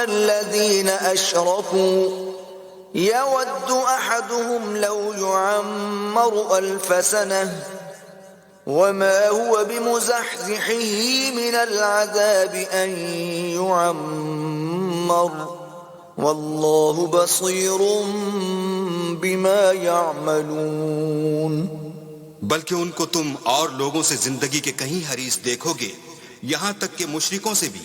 الذين أشركوا يود أحدهم لو يعمر 1000 سنة وما هو بمزحزحه من العذاب أن يعمر والله بصير بما يعملون. बल्कि उनको तुम और लोगों से जिंदगी के कहीं हरीस देखोगे, यहाँ तक कि मुशरिकों से भी।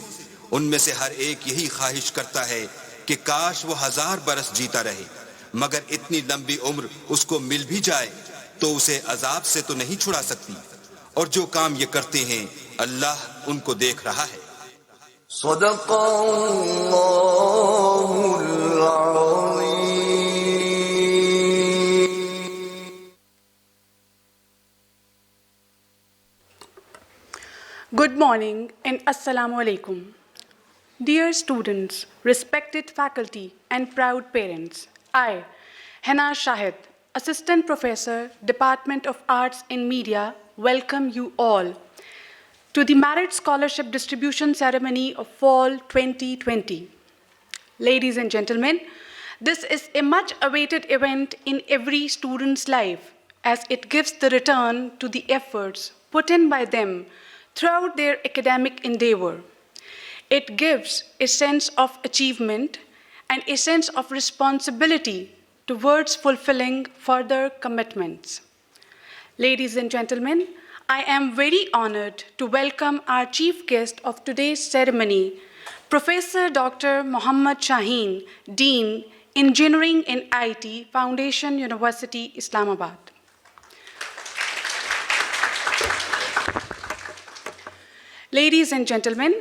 उनमें से हर एक यही ख्वाहिश करता है कि काश वो 1000 बरस जीता रहे, मगर इतनी लंबी उम्र उसको मिल भी जाए तो उसे अजाब से तो नहीं छुड़ा सकती। और जो काम ये करते हैं अल्लाह उनको देख रहा है। सदक़ल्लाहुल अज़ीम. Good morning and Assalamu alaikum. Dear students, respected faculty and proud parents, I, Hana Shahid, Assistant Professor, Department of Arts and Media, welcome you all to the Merit Scholarship Distribution Ceremony of Fall 2020. Ladies and gentlemen, this is a much awaited event in every student's life as it gives the return to the efforts put in by them throughout their academic endeavor. It gives a sense of achievement and a sense of responsibility towards fulfilling further commitments. Ladies and gentlemen, I am very honored to welcome our chief guest of today's ceremony, Professor Dr. Muhammad Shaheen, Dean, Engineering and IT, Foundation University, Islamabad. Ladies and gentlemen,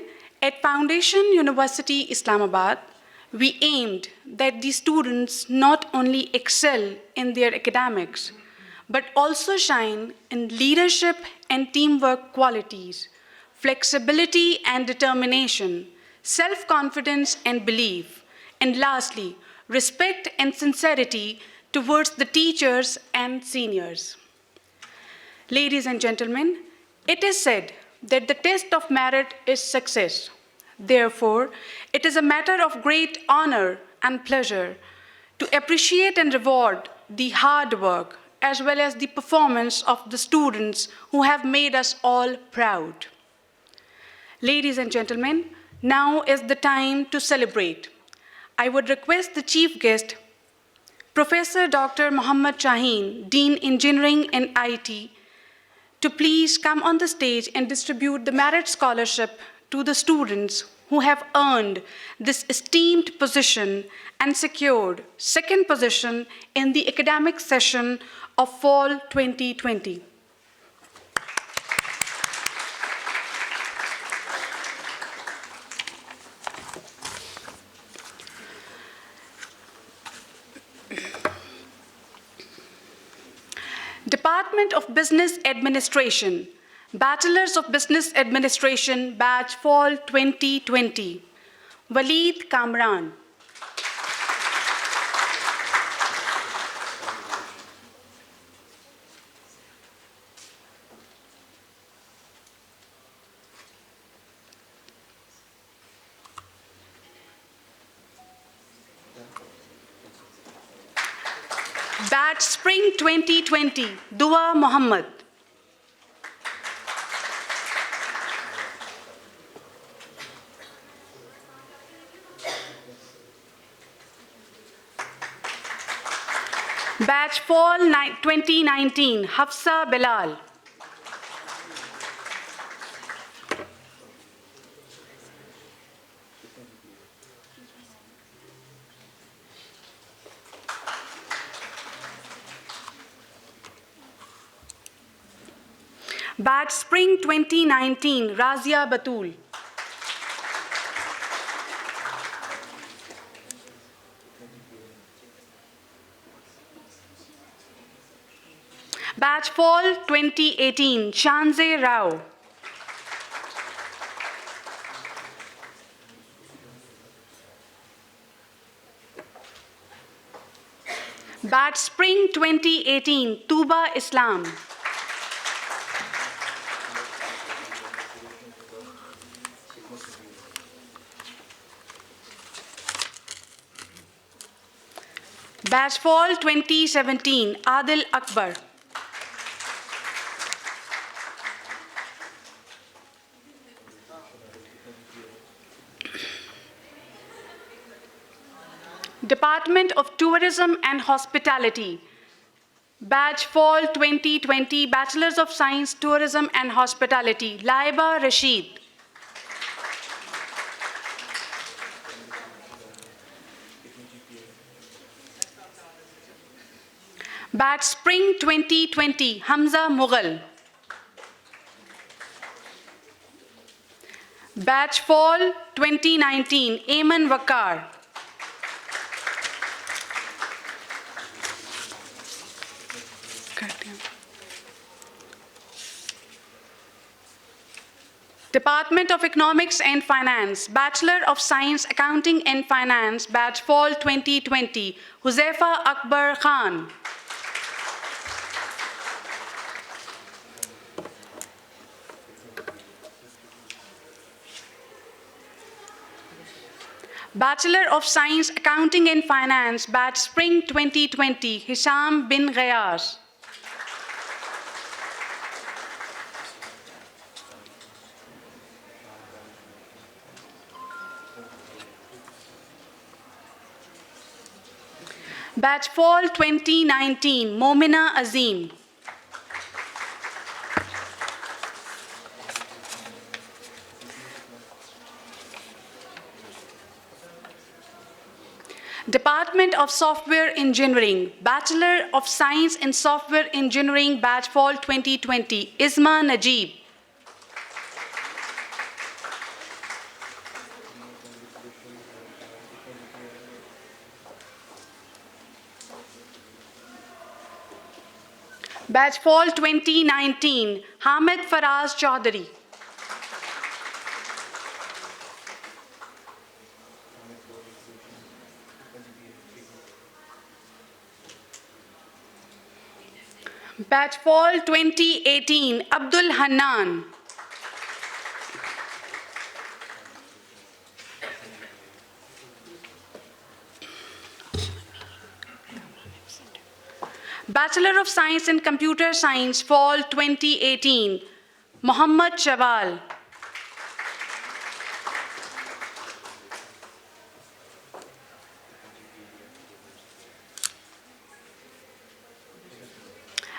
at Foundation University, Islamabad, we aimed that the students not only excel in their academics, but also shine in leadership and teamwork qualities, flexibility and determination, self-confidence and belief, and lastly, respect and sincerity towards the teachers and seniors. Ladies and gentlemen, it is said that the test of merit is success. Therefore, it is a matter of great honor and pleasure to appreciate and reward the hard work as well as the performance of the students who have made us all proud. Ladies and gentlemen, now is the time to celebrate. I would request the chief guest, Professor Dr. Muhammad Shaheen, Dean Engineering and IT, to please come on the stage and distribute the merit scholarship to the students who have earned this esteemed position and secured second position in the academic session of Fall 2020. Department of Business Administration, Bachelors of Business Administration, Batch Fall 2020, Waleed Kamran. Batch Spring 2020, Dua Muhammad. Batch Fall 2019, Hafsa Bilal. Batch Spring 2019, Razia Batul. Batch Fall 2018, Shanze Rao. Batch Spring 2018, Tuba Islam. Batch Fall 2017, Adil Akbar. Department of Tourism and Hospitality. Batch Fall 2020, Bachelors of Science, Tourism and Hospitality, Laiba Rashid. Batch Spring 2020, Hamza Mughal. Batch Fall 2019, Ayman Wakar. Department of Economics and Finance, Bachelor of Science, Accounting and Finance, Batch Fall 2020, Huzaifa Akbar Khan. Bachelor of Science, Accounting and Finance, Batch Spring 2020, Hisham bin Ghayas. Batch Fall 2019, Momina Azim. Department of Software Engineering, Bachelor of Science in Software Engineering, Batch Fall 2020, Isma Najib. Batch Fall 2019, Hamid Faraz Chaudhary. Batch Fall 2018, Abdul Hannan. Bachelor of Science in Computer Science, Fall 2018, Mohammad Shawal.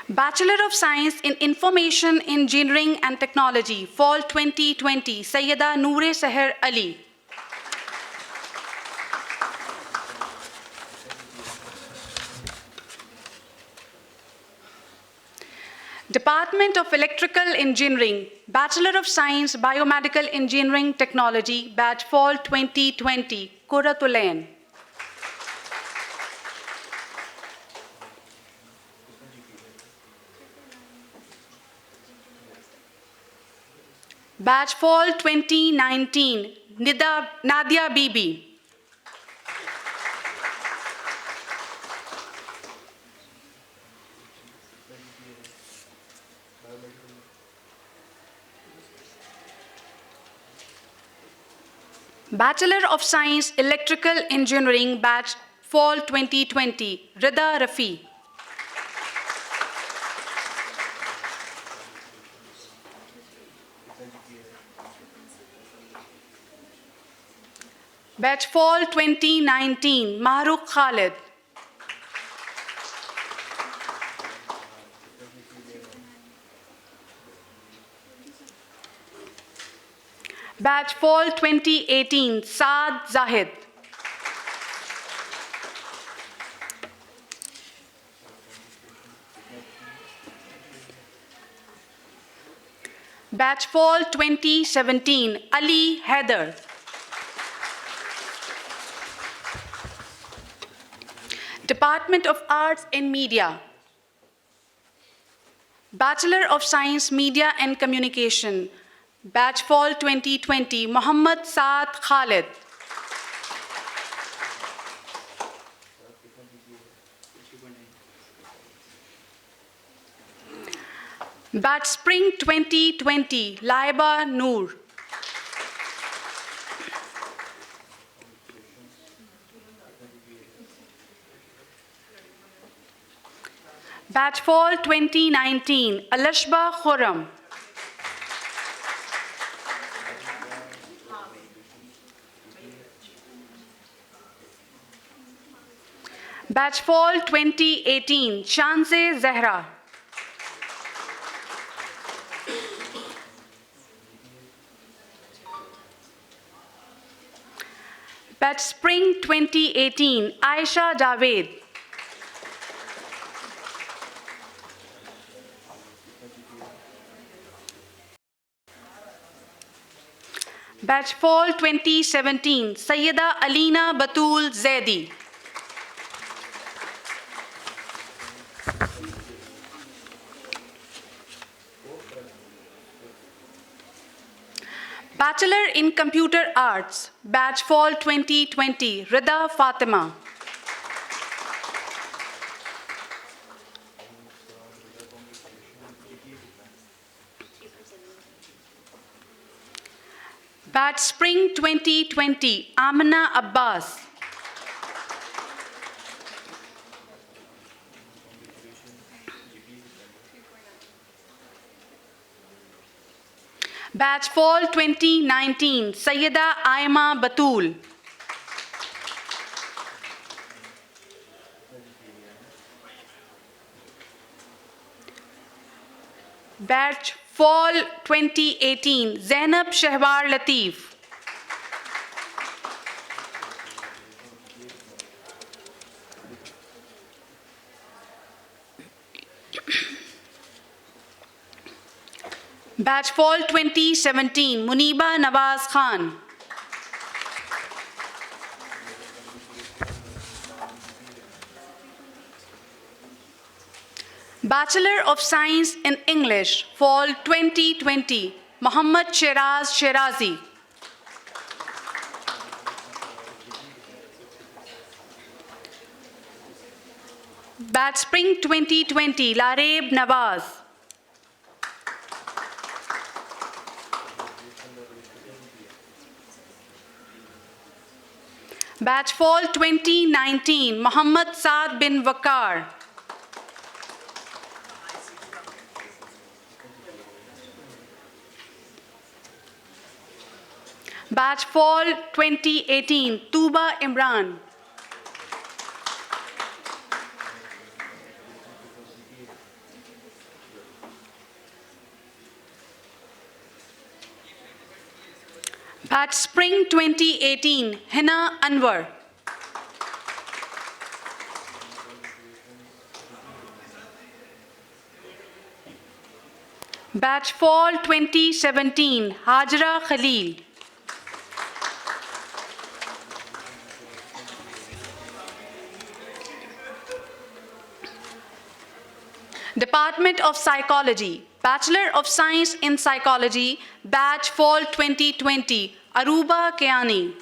Bachelor of Science in Information Engineering and Technology, Fall 2020, Sayyida Noor Seher Ali. Department of Electrical Engineering, Bachelor of Science, Biomedical Engineering Technology, Batch Fall 2020, Kuratulain. Batch Fall 2019, Nadia Bibi. Bachelor of Science, Electrical Engineering, Batch Fall 2020, Rida Rafi. Batch Fall 2019, Mahrukh Khalid. Batch Fall 2018, Saad Zahid. Batch Fall 2017, Ali Haider. Department of Arts and Media. Bachelor of Science, Media and Communication. Batch Fall 2020, Muhammad Saad Khalid. Batch Spring 2020, Laiba Noor. Batch Fall 2019, Alashba Khurram. Batch Fall 2018, Shanse Zehra. Batch Spring 2018, Aisha Javed. Batch Fall 2017, Sayyida Alina Batul Zaidi. Bachelor in Computer Arts, Batch Fall 2020, Rida Fatima. Batch Spring 2020, Amina Abbas. Batch Fall 2019, Sayyida Aima Batul. Batch Fall 2018, Zainab Shehwar Latif. Batch Fall 2017, Muniba Nawaz Khan. Bachelor of Science in English, Fall 2020, Muhammad Shiraz Shirazi. Batch Spring 2020, Lareb Nawaz. Batch Fall 2019, Muhammad Saad bin Wakar. Batch Fall 2018, Tuba Imran. Batch Spring 2018, Hina Anwar. Batch Fall 2017, Hajra Khalil. Department of Psychology, Bachelor of Science in Psychology, Batch Fall 2020, Aruba Keani.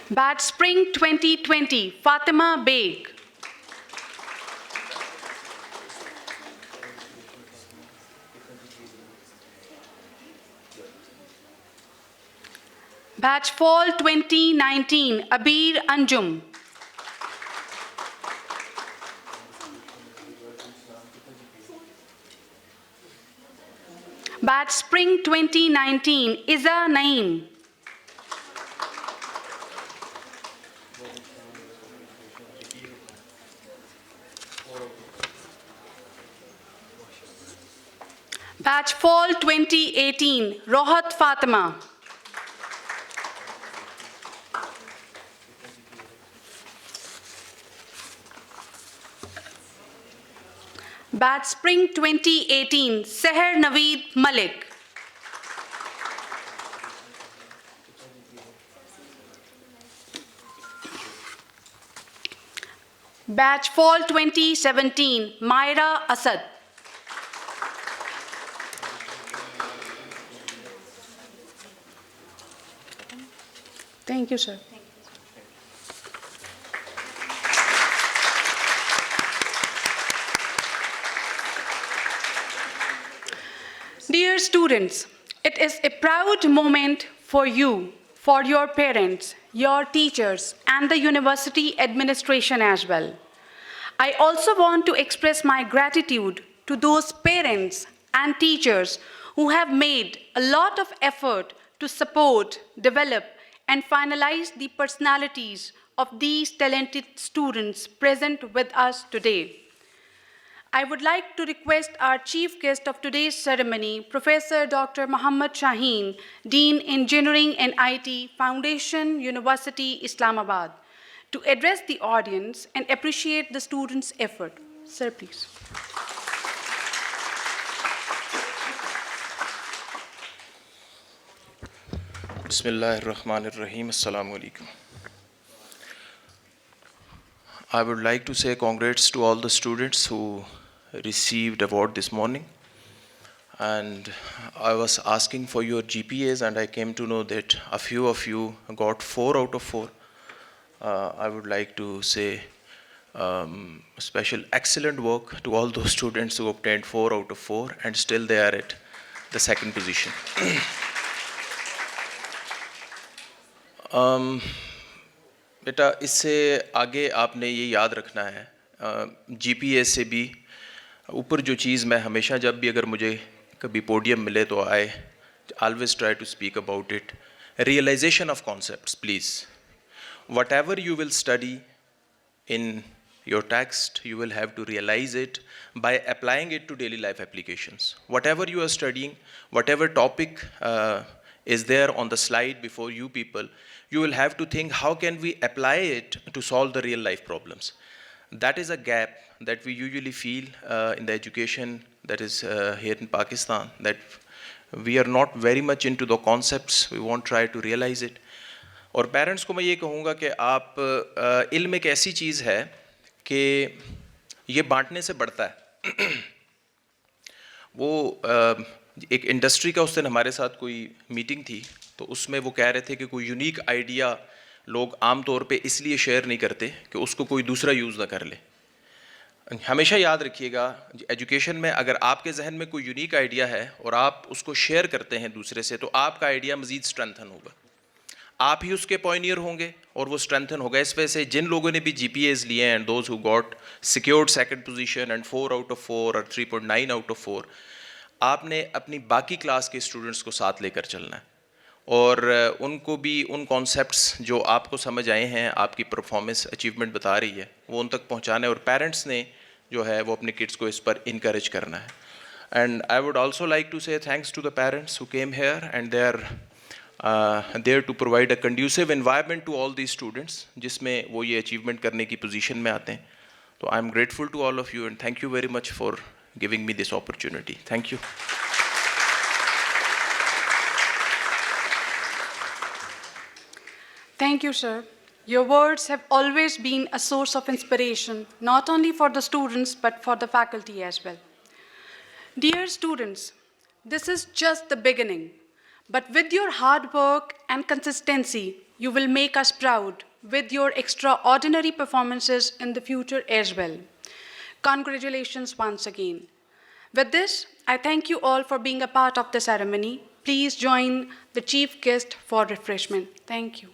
Batch Spring 2020, Fatima Beg. Batch Fall 2019, Abir Anjum. Batch Spring 2019, Iza Naeem. Batch Fall 2018, Rohat Fatima. Batch Spring 2018, Seher Naveed Malik. Batch Fall 2017, Myra Asad. Thank you, sir. Dear students, It is a proud moment for you, for your parents, your teachers, and the university administration as well. I also want to express my gratitude to those parents and teachers who have made a lot of effort to support, develop, and finalize the personalities of these talented students present with us today. I would like to request our chief guest of today's ceremony, Professor Dr. Muhammad Shaheen, Dean Engineering and IT, Foundation, University, Islamabad, to address the audience and appreciate the students' effort. Sir, please. Bismillahirrahmanirrahim. Assalamu alaikum. I would like to say congrats to all the students who received award this morning. And I was asking for your GPAs and I came to know that a few of you got 4 out of 4. I would like to say special excellent work to all those students who obtained 4 out of 4 and still they are at the second position. बेटा इससे आगे आपने ये याद रखना है GPA से भी ऊपर जो चीज़ मैं हमेशा जब भी अगर मुझे कभी पोडियम मिले तो I always try to speak about it realization of concepts please whatever you will study in your text, you will have to realize it by applying it to daily life applications. Whatever you are studying, whatever topic is there on the slide before you people, you will have to think how can we apply it to solve the real life problems. That is a gap that we usually feel in the education that is here in Pakistan, that we are not very much into the concepts, we won't try to realize it. और parents को मैं ये कहूँगा कि आप इल्म एक ऐसी चीज़ है कि ये बांटने से बढ़ता है वो एक इंडस्ट्री का उस दिन हमारे साथ कोई मीटिंग थी तो उसमें वो कह रहे थे कि कोई यूनिक आइडिया लोग आम तौर पे इसलिए शेयर नहीं करते कि उसको कोई दूसरा यूज़ ना कर ले। हमेशा याद रखिएगा एजुकेशन में अगर आपके जहन में कोई यूनिक आइडिया है और आप उसको शेयर करते हैं दूसरे से तो आपका आइडिया मज़ीद स्ट्रेंथन होगा, आप ही उसके पॉइनियर होंगे और वो स्ट्रेंथन होगा। इस वजह से जिन लोगों ने भी GPAs लिए and those who got secured second position and 4 out of 4 और 3.9 आउट ऑफ 4, आपने अपनी बाकी क्लास के स्टूडेंट्स को साथ लेकर चलना है और उनको भी उन कॉन्सेप्ट्स जो आपको समझ आए हैं, आपकी परफॉर्मेंस अचीवमेंट बता रही है, वो उन तक पहुँचाना है और पेरेंट्स ने जो है वो अपने किड्स को इस पर इनकरेज करना है। And I would also like to say thanks to the parents who came here and they are there to provide a conducive environment to all these students जिसमें वो ये achievement करने की position में आते हैं। तो I am grateful to all of you and thank you very much for giving me this opportunity. Thank you. Thank you, sir. Your words have always been a source of inspiration, not only for the students, but for the faculty as well. Dear students, this is just the beginning. But with your hard work and consistency, you will make us proud with your extraordinary performances in the future as well. Congratulations once again. With this, I thank you all for being a part of the ceremony. Please join the chief guest for refreshment. Thank you.